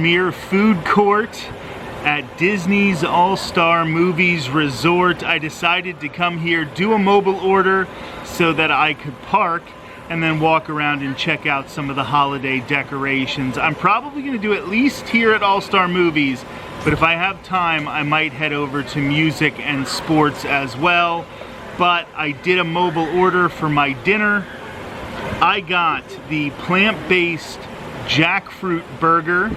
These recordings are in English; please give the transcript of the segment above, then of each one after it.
Premier Food Court at Disney's All-Star Movies Resort. I decided to come here, do a mobile order so that I could park and then walk around and check out some of the holiday decorations. I'm probably gonna do at least here at All-Star Movies, but if I have time, I might head over to music and sports as well. But I did a mobile order for my dinner. I got the plant-based jackfruit burger.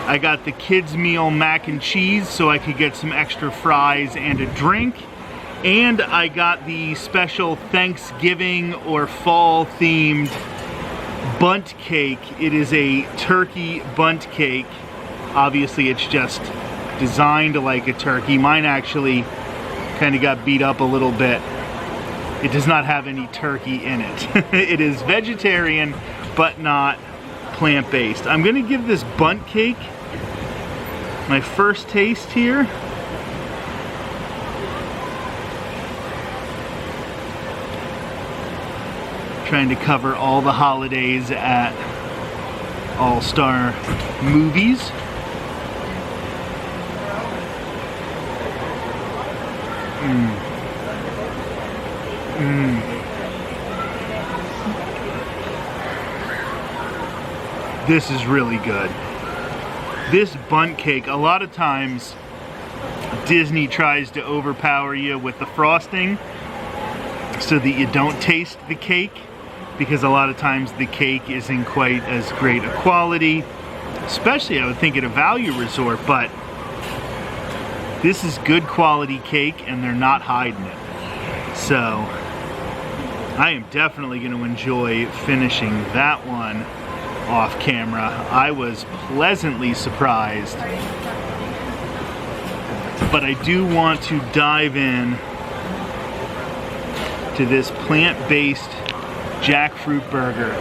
I got the kids meal mac and cheese so I could get some extra fries and a drink. And I got the special Thanksgiving or fall themed bundt cake. It is a turkey bundt cake. Obviously it's just designed like a turkey. Mine actually kind of got beat up a little bit. It does not have any turkey in it. It is vegetarian, but not plant-based. I'm gonna give this bundt cake my first taste here. Trying to cover all the holidays at All-Star Movies. This is really good. This bundt cake, a lot of times Disney tries to overpower you with the frosting so that you don't taste the cake, because a lot of times the cake isn't quite as great a quality, especially I would think at a value resort, but this is good quality cake and they're not hiding it. So I am definitely going to enjoy finishing that one off camera. I was pleasantly surprised, but I do want to dive in to this plant-based jackfruit burger.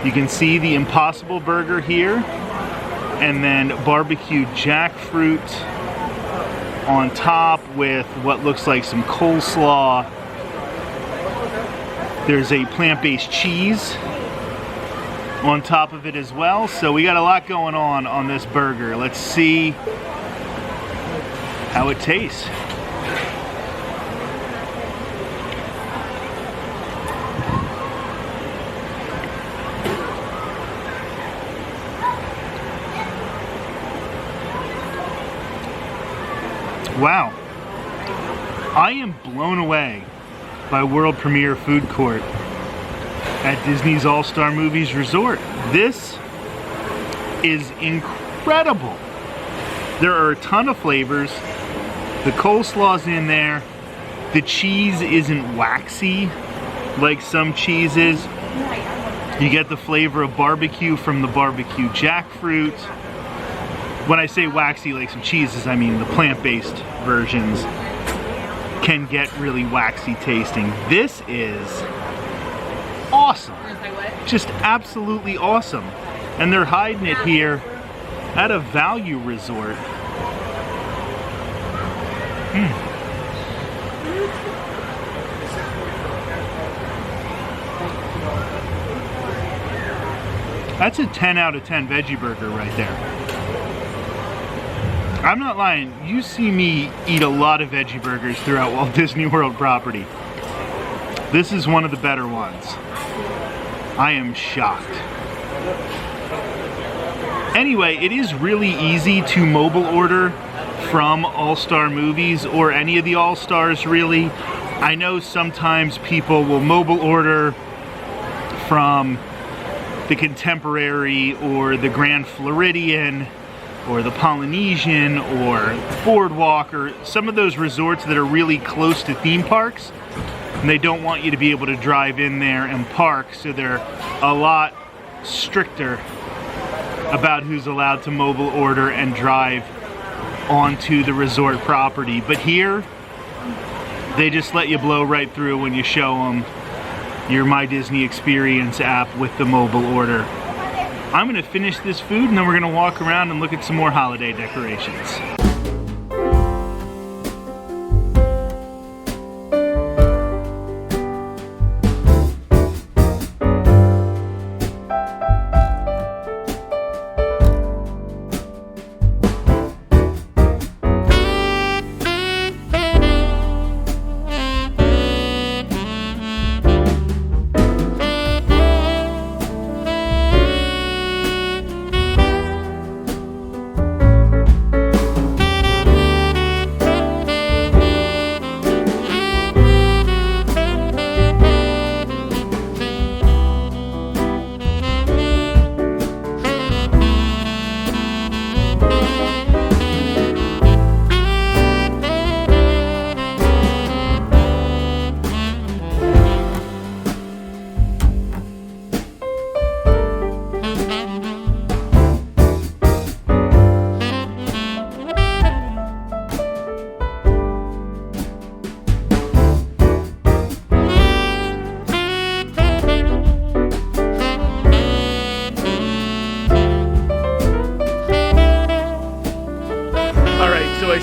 You can see the Impossible Burger here, and then barbecue jackfruit on top with what looks like some coleslaw. There's a plant-based cheese on top of it as well. So we got a lot going on this burger. Let's see how it tastes. Wow, I am blown away by World Premiere Food Court at Disney's All-Star Movies Resort. This is incredible. There are a ton of flavors. The coleslaw's in there. The cheese isn't waxy like some cheeses. You get the flavor of barbecue from the barbecue jackfruit. When I say waxy like some cheeses, I mean the plant-based versions can get really waxy tasting. This is awesome. Just absolutely awesome. And they're hiding it here at a value resort. That's a 10 out of 10 veggie burger right there. I'm not lying, you see me eat a lot of veggie burgers throughout Walt Disney World property. This is one of the better ones. I am shocked. Anyway, it is really easy to mobile order from All-Star Movies, or any of the All-Stars really. I know sometimes people will mobile order from the Contemporary or the Grand Floridian or the Polynesian or Boardwalk, or some of those resorts that are really close to theme parks, and they don't want you to be able to drive in there and park, so they're a lot stricter about who's allowed to mobile order and drive onto the resort property. But here, they just let you blow right through when you show them your My Disney Experience app with the mobile order. I'm gonna finish this food and then we're gonna walk around and look at some more holiday decorations.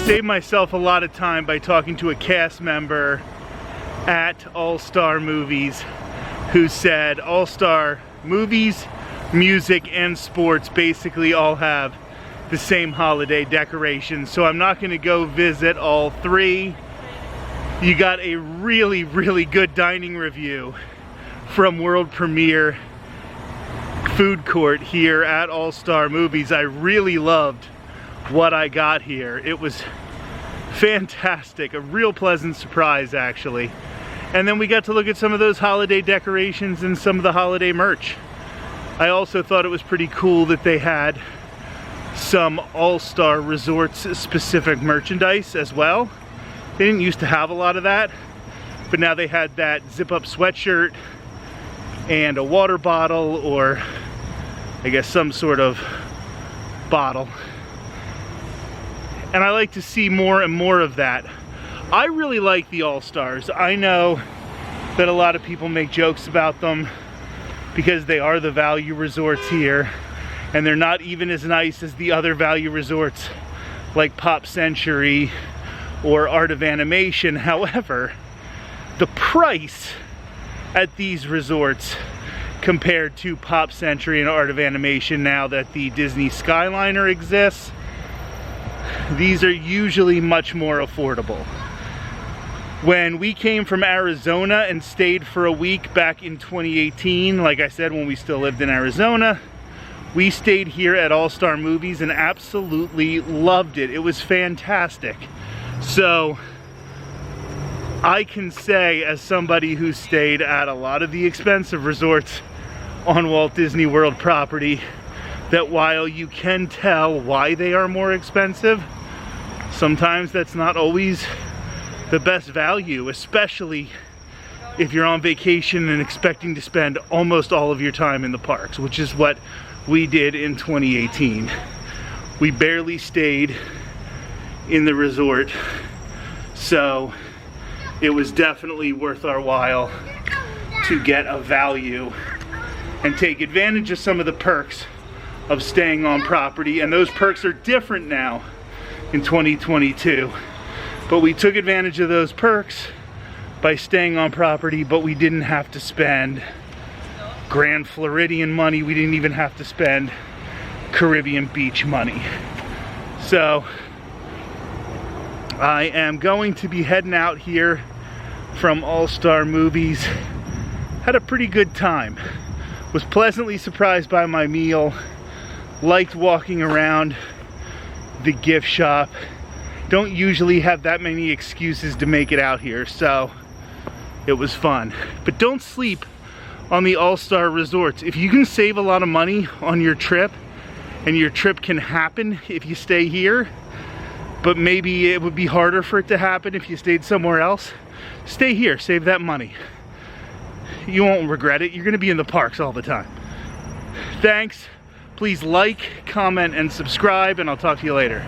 saved myself a lot of time by talking to a cast member at All Star Movies who said All Star Movies, music, and sports basically all have the same holiday decorations. So I'm not going to go visit all three. You got a really, really good dining review from World Premiere Food Court here at All Star Movies. I really loved what I got here. It was fantastic, a real pleasant surprise actually. And then we got to look at some of those holiday decorations and some of the holiday merch. I also thought it was pretty cool that they had some All-Star Resorts specific merchandise as well. They didn't used to have a lot of that, but now they had that zip-up sweatshirt and a water bottle, or I guess some sort of bottle. And I like to see more and more of that. I really like the All-Stars. I know that a lot of people make jokes about them because they are the value resorts here, and they're not even as nice as the other value resorts like Pop Century or Art of Animation. However, the price at these resorts compared to Pop Century and Art of Animation, now that the Disney Skyliner exists, these are usually much more affordable. When we came from Arizona and stayed for a week back in 2018, like I said, when we still lived in Arizona, we stayed here at All Star Movies and absolutely loved it. It was fantastic. So I can say, as somebody who stayed at a lot of the expensive resorts on Walt Disney World property, that while you can tell why they are more expensive, sometimes that's not always the best value, especially if you're on vacation and expecting to spend almost all of your time in the parks, which is what we did in 2018. We barely stayed in the resort, so it was definitely worth our while to get a value and take advantage of some of the perks of staying on property. And those perks are different now in 2022, but we took advantage of those perks by staying on property, but we didn't have to spend Grand Floridian money. We didn't even have to spend Caribbean Beach money. So I am going to be heading out here from All Star Movies. Had a pretty good time. Was pleasantly surprised by my meal. Liked walking around the gift shop. Don't usually have that many excuses to make it out here, so it was fun. But don't sleep on the All-Star Resorts. If you can save a lot of money on your trip, and your trip can happen if you stay here, but maybe it would be harder for it to happen if you stayed somewhere else, stay here, save that money. You won't regret it. You're gonna be in the parks all the time. Thanks. Please like, comment, and subscribe, and I'll talk to you later.